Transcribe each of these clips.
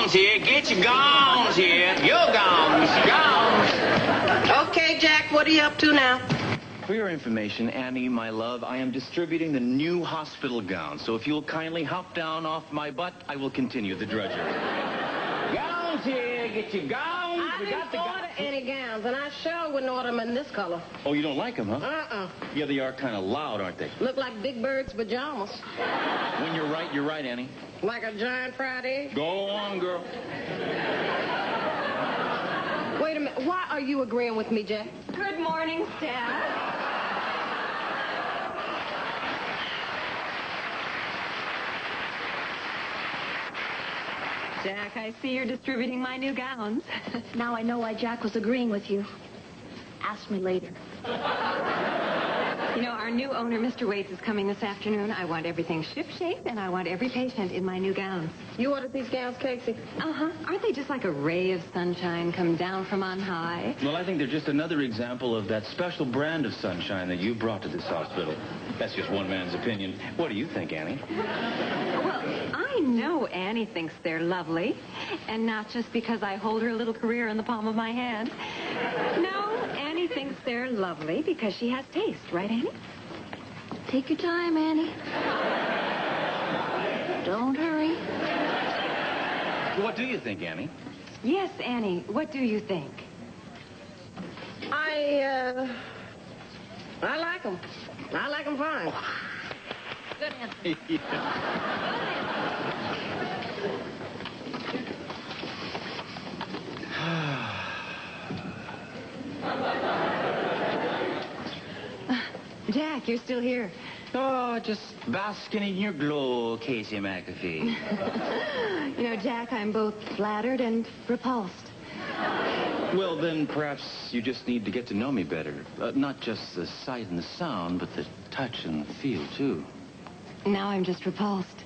gowns here. Get your gowns here. Your gowns. Okay, Jack, what are you up to now? For your information, Annie, my love, I am distributing the new hospital gown. So if you'll kindly hop down off my butt, I will continue the drudgery. Gowns here. Get your gowns. I didn't order any gowns, and I sure wouldn't order them in this color. Oh, you don't like them, huh? Uh-uh. Yeah, they are kind of loud, aren't they? Look like Big Bird's pajamas. When you're right, Annie. Like a giant fried egg. Go on, girl. Wait a minute. Why are you agreeing with me, Jack? Good morning, Stan. Jack, I see you're distributing my new gowns. Now I know why Jack was agreeing with you. Ask me later. You know, our new owner, Mr. Waits, is coming this afternoon. I want everything ship-shape, and I want every patient in my new gowns. You ordered these gowns, Casey? Uh-huh. Aren't they just like a ray of sunshine come down from on high? Well, I think they're just another example of that special brand of sunshine that you brought to this hospital. That's just one man's opinion. What do you think, Annie? Well, I know Annie thinks they're lovely, and not just because I hold her little career in the palm of my hand. No, Annie thinks they're lovely because she has taste, right, Annie? Take your time, Annie. Don't hurry. What do you think, Annie? Yes, Annie, what do you think? I like them. I like them fine. Good answer. Jack, you're still here. Oh, just basking in your glow, Casey McAfee. You know, Jack, I'm both flattered and repulsed. Well, then perhaps you just need to get to know me better. Not just the sight and the sound, but the touch and the feel, too. Now I'm just repulsed.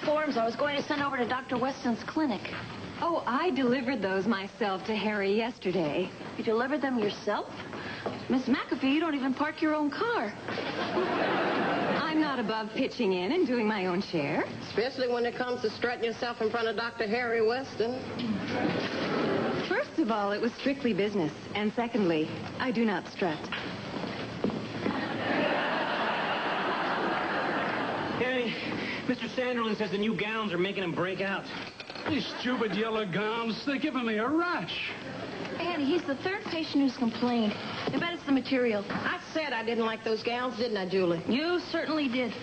Forms I was going to send over to Dr. Weston's clinic. Oh, I delivered those myself to Harry yesterday. You delivered them yourself? Miss McAfee, you don't even park your own car. I'm not above pitching in and doing my own share. Especially when it comes to strutting yourself in front of Dr. Harry Weston. First of all, it was strictly business. And secondly, I do not strut. Hey, Mr. Sanderlin says the new gowns are making him break out. These stupid yellow gowns, they're giving me a rash. Annie, he's the third patient who's complained. I bet it's the material. I said I didn't like those gowns, didn't I, Julie? You certainly did.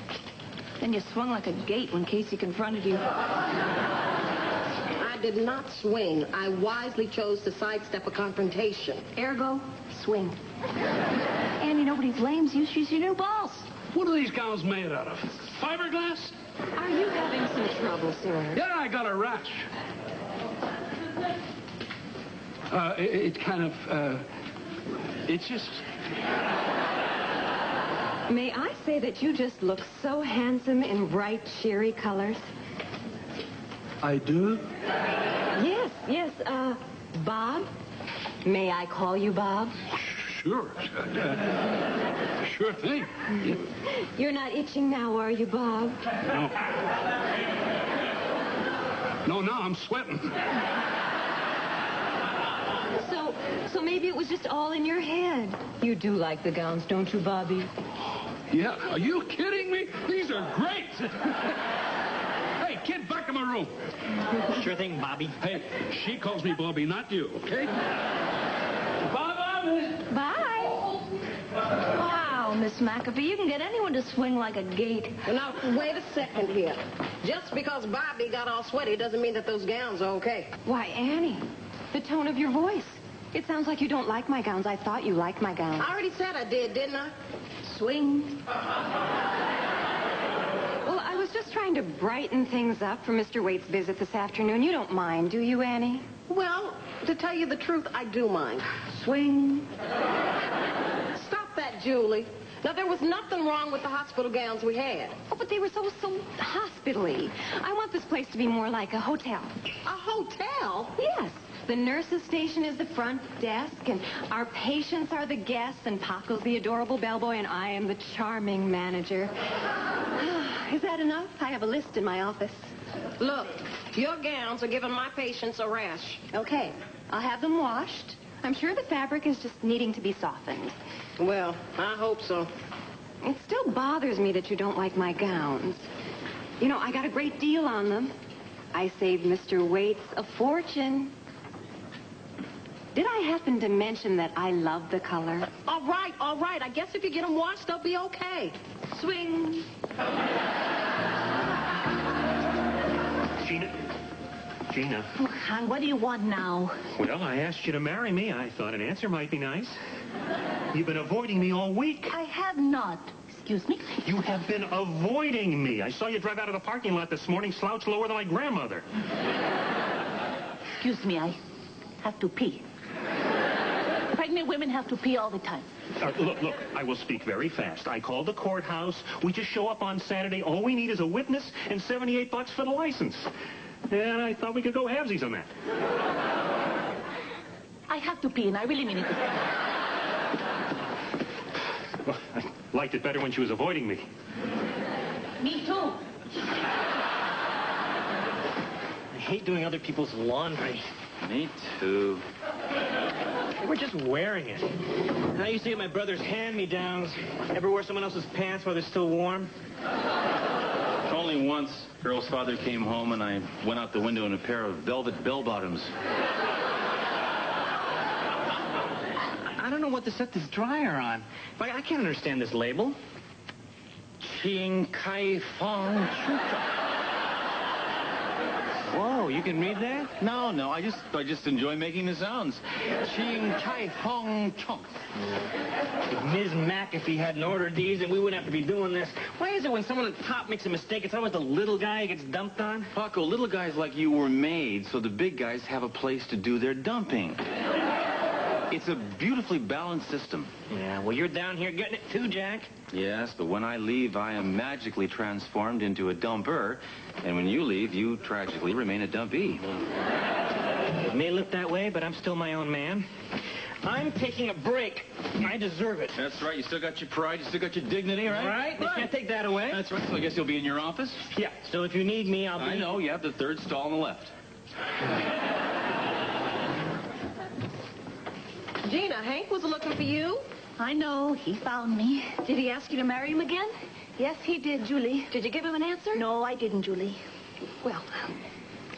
Then you swung like a gate when Casey confronted you. I did not swing. I wisely chose to sidestep a confrontation. Ergo, swing. Annie, nobody blames you. She's your new boss. What are these gowns made out of? Fiberglass? Are you having some trouble, sir? Yeah, I got a rash. It kind of, it's just... May I say that you just look so handsome in bright, cheery colors? I do? Yes, Bob? May I call you Bob? Sure. Sure thing. Yeah. You're not itching now, are you, Bob? No, I'm sweating. So maybe it was just all in your head. You do like the gowns, don't you, Bobby? Yeah, are you kidding me? These are great. Hey, kid, back in my room. Sure thing, Bobby. Hey, she calls me Bobby, not you, okay? Bye. Bye. Wow. Oh, Miss McAfee, you can get anyone to swing like a gate. Now, wait a second here. Just because Bobby got all sweaty doesn't mean that those gowns are okay. Why, Annie, the tone of your voice. It sounds like you don't like my gowns. I thought you liked my gowns. I already said I did, didn't I? Swing. Well, I was just trying to brighten things up for Mr. Waite's visit this afternoon. You don't mind, do you, Annie? Well, to tell you the truth, I do mind. Swing. Stop that, Julie. Now, there was nothing wrong with the hospital gowns we had. Oh, but they were so hospital-y. I want this place to be more like a hotel. A hotel? Yes. The nurse's station is the front desk, and our patients are the guests, and Paco's the adorable bellboy, and I am the charming manager. Is that enough? I have a list in my office. Look, your gowns are giving my patients a rash. Okay. I'll have them washed. I'm sure the fabric is just needing to be softened. Well, I hope so. It still bothers me that you don't like my gowns. You know, I got a great deal on them. I saved Mr. Waits a fortune. Did I happen to mention that I love the color? All right. I guess if you get them washed, they'll be okay. Swing. Gina. Oh, hon, what do you want now? Well, I asked you to marry me. I thought an answer might be nice. You've been avoiding me all week. I have not. Excuse me? You have been avoiding me. I saw you drive out of the parking lot this morning, slouched lower than my grandmother. Excuse me, I have to pee. Pregnant women have to pee all the time. Look, I will speak very fast. I called the courthouse. We just show up on Saturday. All we need is a witness and $78 for the license. And I thought we could go halvesies on that. I have to pee, and I really mean it. Well, I liked it better when she was avoiding me. Me too. I hate doing other people's laundry. Me too. We're just wearing it. I used to get my brother's hand-me-downs. Ever wear someone else's pants while they're still warm? Only once, girl's father came home and I went out the window in a pair of velvet bell-bottoms. I don't know what to set this dryer on. I can't understand this label. Ching Kai Fong Chuka. Whoa, you can read that? No, I just enjoy making the sounds. Ching Chai Hong Chong. If Ms. McAfee hadn't ordered these, and we wouldn't have to be doing this. Why is it when someone at the top makes a mistake, it's always the little guy who gets dumped on? Paco, little guys like you were made so the big guys have a place to do their dumping. It's a beautifully balanced system. Yeah, well, you're down here getting it too, Jack. Yes, but when I leave, I am magically transformed into a dumper. And when you leave, you tragically remain a dumpee. It may look that way, but I'm still my own man. I'm taking a break. I deserve it. That's right. You still got your pride. You still got your dignity, right? Right? They can't take that away. That's right. So I guess you'll be in your office? Yeah, so if you need me, I'll be... I know. You have the third stall on the left. Gina, Hank was looking for you. I know. He found me. Did he ask you to marry him again? Yes, he did, Julie. Did you give him an answer? No, I didn't, Julie. Well,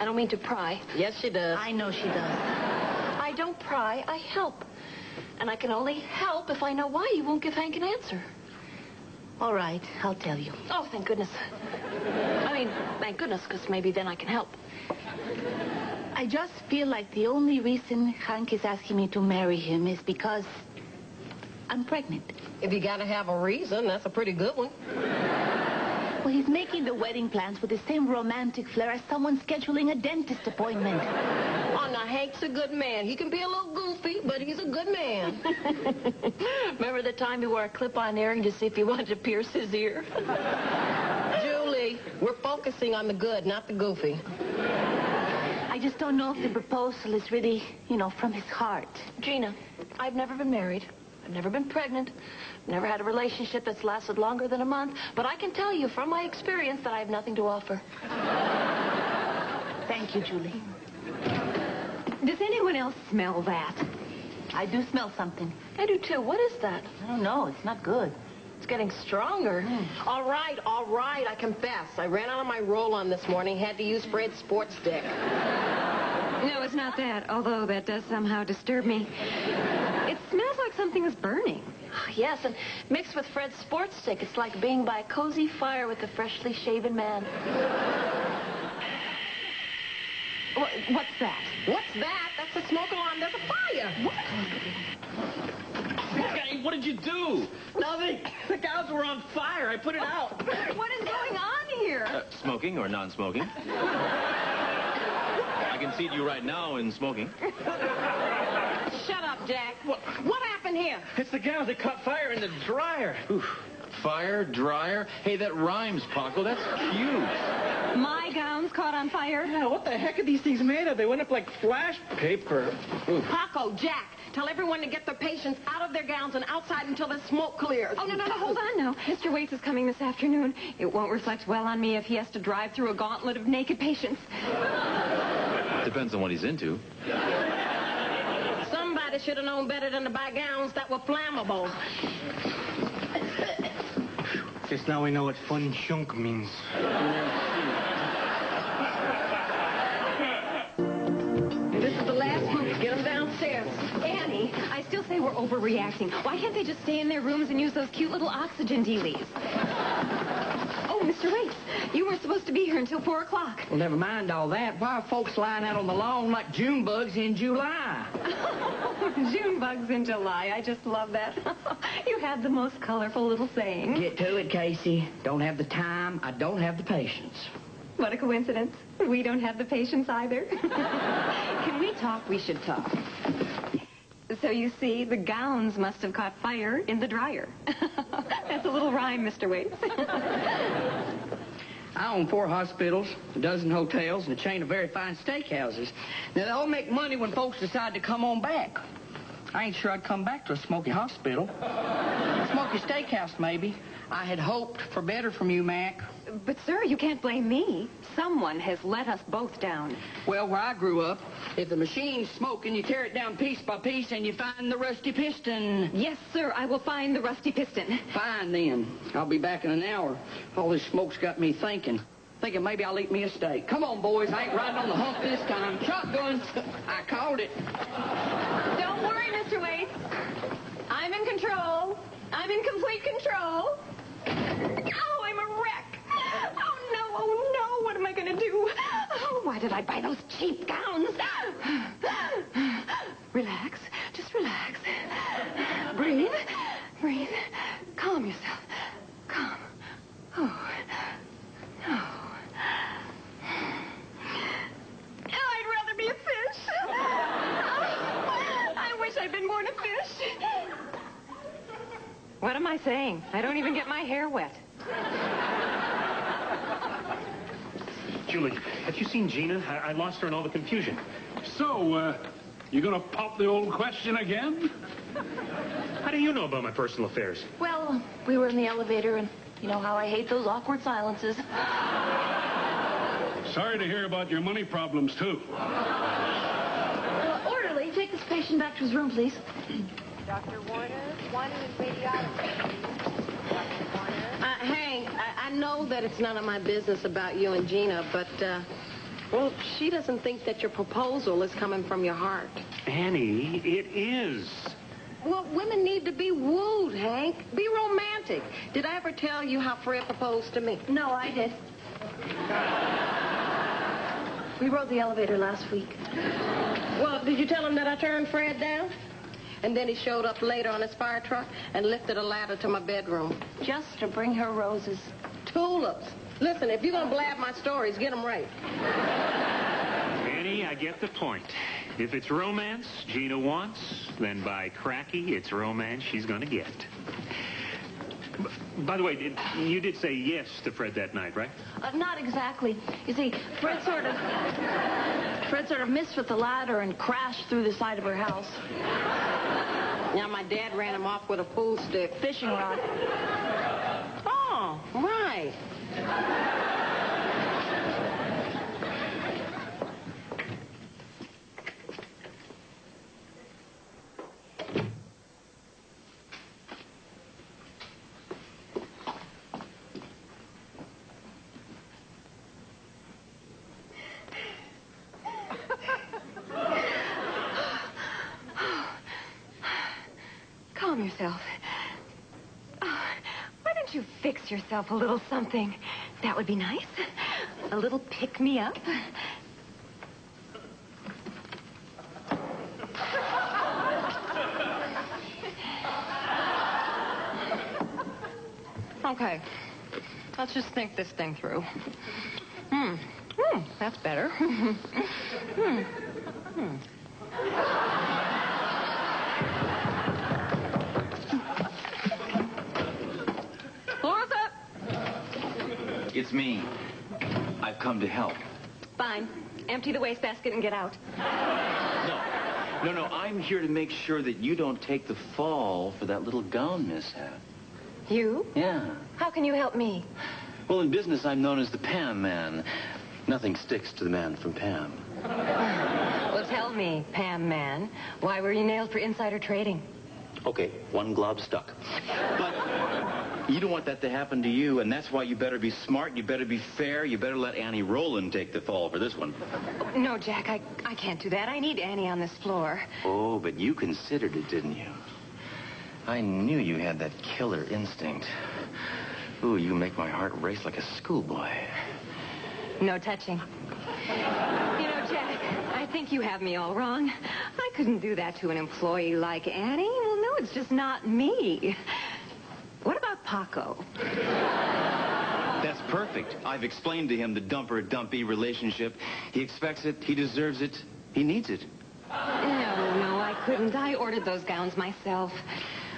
I don't mean to pry. Yes, she does. I know she does. I don't pry. I help. And I can only help if I know why you won't give Hank an answer. All right, I'll tell you. Oh, thank goodness. I mean, thank goodness, because maybe then I can help. I just feel like the only reason Hank is asking me to marry him is because I'm pregnant. If you gotta have a reason, that's a pretty good one. Well, he's making the wedding plans with the same romantic flair as someone scheduling a dentist appointment. Oh, now, Hank's a good man. He can be a little goofy, but he's a good man. Remember the time he wore a clip-on earring to see if he wanted to pierce his ear? Julie, we're focusing on the good, not the goofy. I just don't know if the proposal is really, from his heart. Gina, I've never been married. I've never been pregnant. Never had a relationship that's lasted longer than a month. But I can tell you from my experience that I have nothing to offer. Thank you, Julie. Does anyone else smell that? I do smell something. I do, too. What is that? I don't know. It's not good. It's getting stronger. All right. I confess. I ran out of my roll-on this morning. Had to use Fred's sports stick. No, it's not that, although that does somehow disturb me. It smells like like something is burning. Yes, and mixed with Fred's sports stick, it's like being by a cozy fire with a freshly shaven man. What's that? What's that? That's the smoke alarm. There's a fire. What? Hey, what did you do? Nothing. The cows were on fire. I put it out. What is going on here? Smoking or non-smoking? I can see you right now in smoking. Shut up, Jack. What happened here? It's the gals that caught fire in the dryer. Oof. Fire, dryer. Hey, that rhymes, Paco. That's cute. My gown's caught on fire. Yeah, what the heck are these things made of? They went up like flash paper. Oof. Paco, Jack, tell everyone to get their patients out of their gowns and outside until the smoke clears. Oh, no, hold on now. Mr. Waits is coming this afternoon. It won't reflect well on me if he has to drive through a gauntlet of naked patients. Depends on what he's into. Somebody should have known better than to buy gowns that were flammable. Just now we know what fun shunk means. This is the last group. Get them downstairs. Annie, I still say we're overreacting. Why can't they just stay in their rooms and use those cute little oxygen dealies? Oh, Mr. Waits, you weren't supposed to be here until 4 o'clock. Well, never mind all that. Why are folks lying out on the lawn like June bugs in July? June bugs in July. I just love that. You had the most colorful little saying. Get to it, Casey. Don't have the time. I don't have the patience. What a coincidence. We don't have the patience either. Can we talk? We should talk. So you see, the gowns must have caught fire in the dryer. That's a little rhyme, Mr. Waits. I own 4 hospitals, a dozen hotels, and a chain of very fine steakhouses. Now, they all make money when folks decide to come on back. I ain't sure I'd come back to a smoky hospital. Smoky steakhouse, maybe. I had hoped for better from you, Mac. But, sir, you can't blame me. Someone has let us both down. Well, where I grew up, if the machine's smoking, you tear it down piece by piece and you find the rusty piston. Yes, sir, I will find the rusty piston. Fine, then. I'll be back in an hour. All this smoke's got me thinking maybe I'll eat me a steak. Come on, boys. I ain't riding on the hump this time. Shotgun. I called it. Don't worry, Mr. Waits. I'm in control. I'm in complete control. Oh, I'm a wreck. Oh, no. What am I going to do? Oh, why did I buy those cheap gowns? Relax. Just relax. Breathe. Calm yourself. Calm. Oh. I'd rather be a fish. I wish I'd been born a fish. What am I saying? I don't even get my hair wet. Julie, have you seen Gina? I lost her in all the confusion. So, you gonna pop the old question again? How do you know about my personal affairs? Well, we were in the elevator, and you know how I hate those awkward silences. Sorry to hear about your money problems, too. Orderly, take this patient back to his room, please. Dr. Warner, one in radiology. Dr. Warner. Hank, I know that it's none of my business about you and Gina, but, well, she doesn't think that your proposal is coming from your heart. Annie, it is. Well, women need to be wooed, Hank. Be romantic. Did I ever tell you how Fred proposed to me? No, I did. We rode the elevator last week. Well, did you tell him that I turned Fred down? And then he showed up later on his fire truck and lifted a ladder to my bedroom. Just to bring her roses. Tulips. Listen, if you're going to blab my stories, get them right. Annie, I get the point. If it's romance Gina wants, then by cracky, it's romance she's going to get. By the way, you did say yes to Fred that night, right? Not exactly. You see, Fred sort of missed with the ladder and crashed through the side of her house. Now, my dad ran him off with a pool stick. Fishing rod. Oh, right. yourself. Oh, why don't you fix yourself a little something? That would be nice. A little pick-me-up. Okay. Let's just think this thing through. That's better. Who is it? It's me. I've come to help. Fine. Empty the wastebasket and get out. No, I'm here to make sure that you don't take the fall for that little gown mishap. You? Yeah. How can you help me? Well, in business, I'm known as the Pam Man. Nothing sticks to the man from Pam. Well, tell me, Pam Man, why were you nailed for insider trading? Okay, one glove stuck. But you don't want that to happen to you, and that's why you better be smart, you better be fair, you better let Annie Rowland take the fall for this one. No, Jack, I can't do that. I need Annie on this floor. Oh, but you considered it, didn't you? I knew you had that killer instinct. Ooh, you make my heart race like a schoolboy. No touching. You know, Jack, I think you have me all wrong. I couldn't do that to an employee like Annie. Well, no, it's just not me. What about Paco? That's perfect. I've explained to him the dumper-dumpy relationship. He expects it. He deserves it. He needs it. No, I couldn't. I ordered those gowns myself.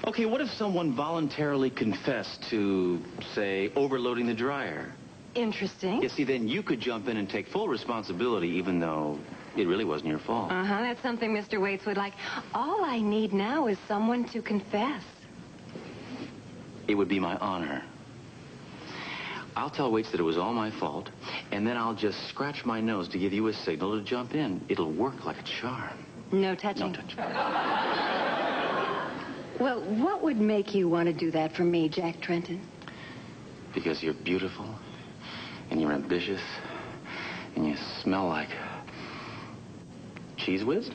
Okay, what if someone voluntarily confessed to, say, overloading the dryer? Interesting. You see, then you could jump in and take full responsibility, even though it really wasn't your fault. That's something Mr. Waits would like. All I need now is someone to confess. It would be my honor. I'll tell Waits that it was all my fault, and then I'll just scratch my nose to give you a signal to jump in. It'll work like a charm. No touching. No touching. Well, what would make you want to do that for me, Jack Trenton? Because you're beautiful, and you're ambitious, and you smell like Cheese Whiz?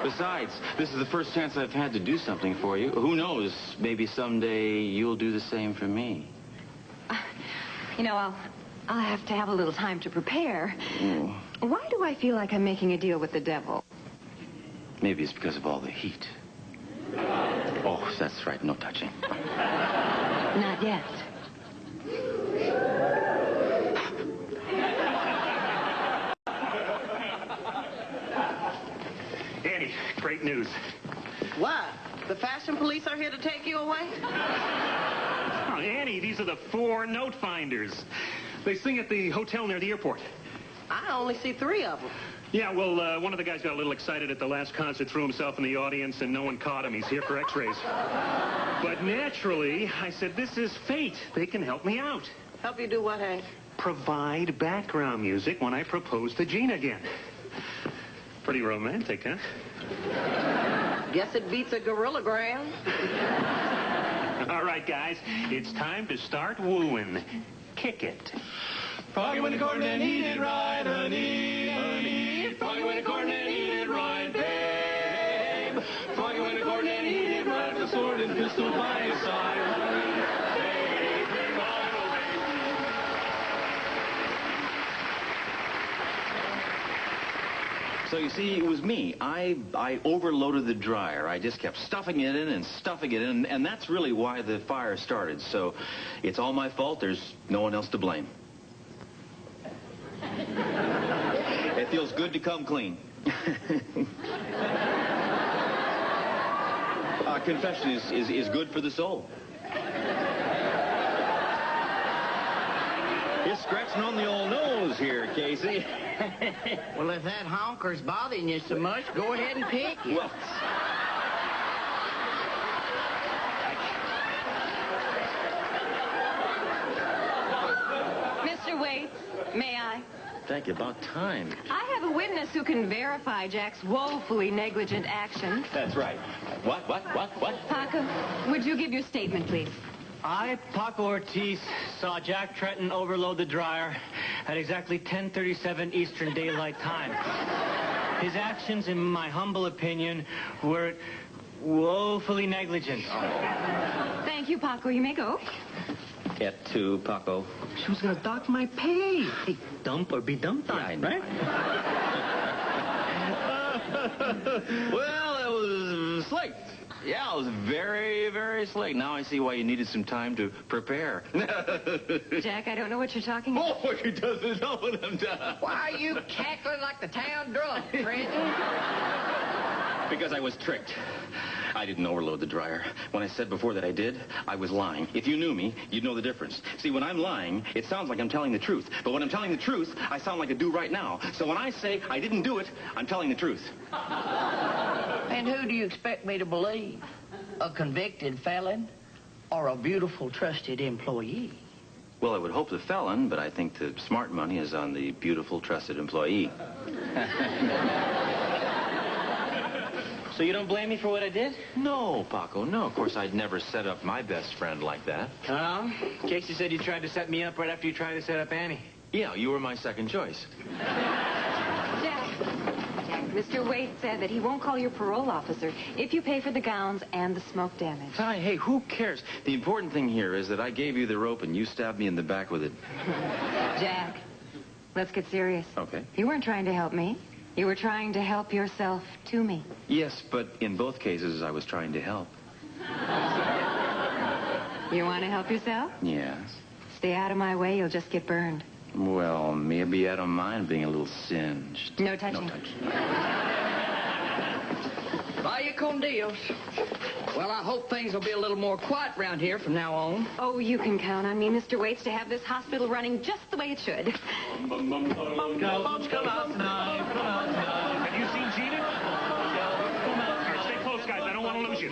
Besides, this is the first chance I've had to do something for you. Who knows? Maybe someday you'll do the same for me. You know, I'll have to have a little time to prepare. Mm. Why do I feel like I'm making a deal with the devil? Maybe it's because of all the heat. Oh, that's right. No touching. Not yet. Annie, great news. What? The fashion police are here to take you away? Oh, Annie, these are the 4 note finders. They sing at the hotel near the airport. I only see 3 of them. Yeah, well, one of the guys got a little excited at the last concert, threw himself in the audience, and no one caught him. He's here for x-rays. But naturally, I said, this is fate. They can help me out. Help you do what, Hank? Provide background music when I propose to Jean again. Pretty romantic, huh? Guess it beats a gorillagram. All right, guys, it's time to start wooing. Kick it. Foggy when the corn and eat it right, honey. Foggy when the corn and eat it right, babe. Foggy when the corn and eat it right, with a sword and pistol by his side, honey. Babe, babe, So you see, it was me. I overloaded the dryer. I just kept stuffing it in and stuffing it in, and that's really why the fire started. So it's all my fault. There's no one else to blame. It feels good to come clean. Confession is good for the soul. You're scratching on the old nose here, Casey. Well, if that honker's bothering you so much, go ahead and pick it. Well, Mr. Waits, may I? thank you. About time. I have a witness who can verify Jack's woefully negligent actions. That's right. What? Paco, would you give your statement, please? I, Paco Ortiz, saw Jack Trenton overload the dryer at exactly 10:37 Eastern Daylight Time. His actions, in my humble opinion, were woefully negligent. Thank you, Paco. You may go. Et tu, Paco. She was gonna dock my pay. Hey, dump or be dumped on, Yeah, I know. right? Well, it was slick. Yeah, it was very, very slick. Now I see why you needed some time to prepare. Jack, I don't know what you're talking about. Oh, he doesn't know what I'm doing. Why are you cackling like the town drunk, Trenton? Because I was tricked. I didn't overload the dryer. When I said before that I did, I was lying. If you knew me, you'd know the difference. See, when I'm lying, it sounds like I'm telling the truth. But when I'm telling the truth, I sound like I do right now. So when I say I didn't do it, I'm telling the truth. And who do you expect me to believe? A convicted felon or a beautiful, trusted employee? Well, I would hope the felon, but I think the smart money is on the beautiful, trusted employee. So you don't blame me for what I did? No, Paco, no. Of course, I'd never set up my best friend like that. Casey said you tried to set me up right after you tried to set up Annie. Yeah, you were my second choice. Jack, Mr. Waite said that he won't call your parole officer if you pay for the gowns and the smoke damage. Hey, who cares? The important thing here is that I gave you the rope and you stabbed me in the back with it. Jack, let's get serious. Okay. You weren't trying to help me. You were trying to help yourself to me. Yes, but in both cases, I was trying to help. You want to help yourself? Yes. Stay out of my way, you'll just get burned. Well, maybe I don't mind being a little singed. No touching. No touching. Vaya con Dios. Well, I hope things will be a little more quiet around here from now on. Oh, you can count on me, Mr. Waits, to have this hospital running just the way it should. Come out tonight. Have you seen Gina? Here, stay close, guys. I don't want to lose you.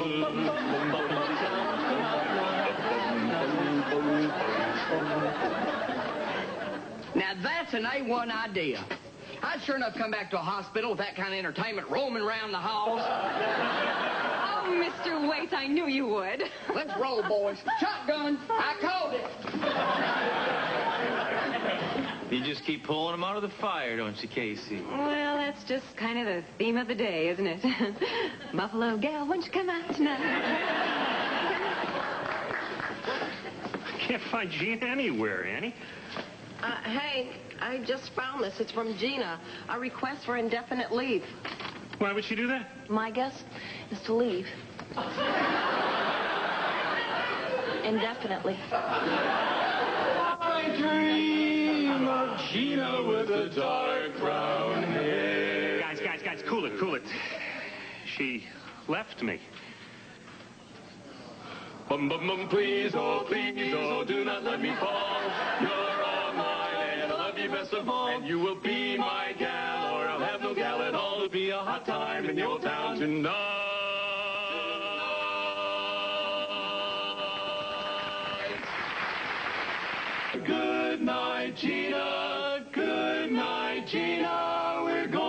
Now, that's an A1 idea. I'd sure enough come back to a hospital with that kind of entertainment roaming around the halls. Oh, Mr. Waits, I knew you would. Let's roll, boys. Shotgun. I called it. You just keep pulling them out of the fire, don't you, Casey? Well, that's just kind of the theme of the day, isn't it? Buffalo gal, won't you come out tonight? I can't find Gina anywhere, Annie. Hey, I just found this. It's from Gina. A request for indefinite leave. Why would she do that? My guess is to leave. Indefinitely. I dream of Gina with a dark brown hair. Guys, cool it. She left me. Please, oh, do not let me fall. You're all mine, and I love you best of all. And you will be my gal, or I'll have no gal at all. It'll be a hot time in the old town tonight. Good night, Gina. Good night, Gina. We're going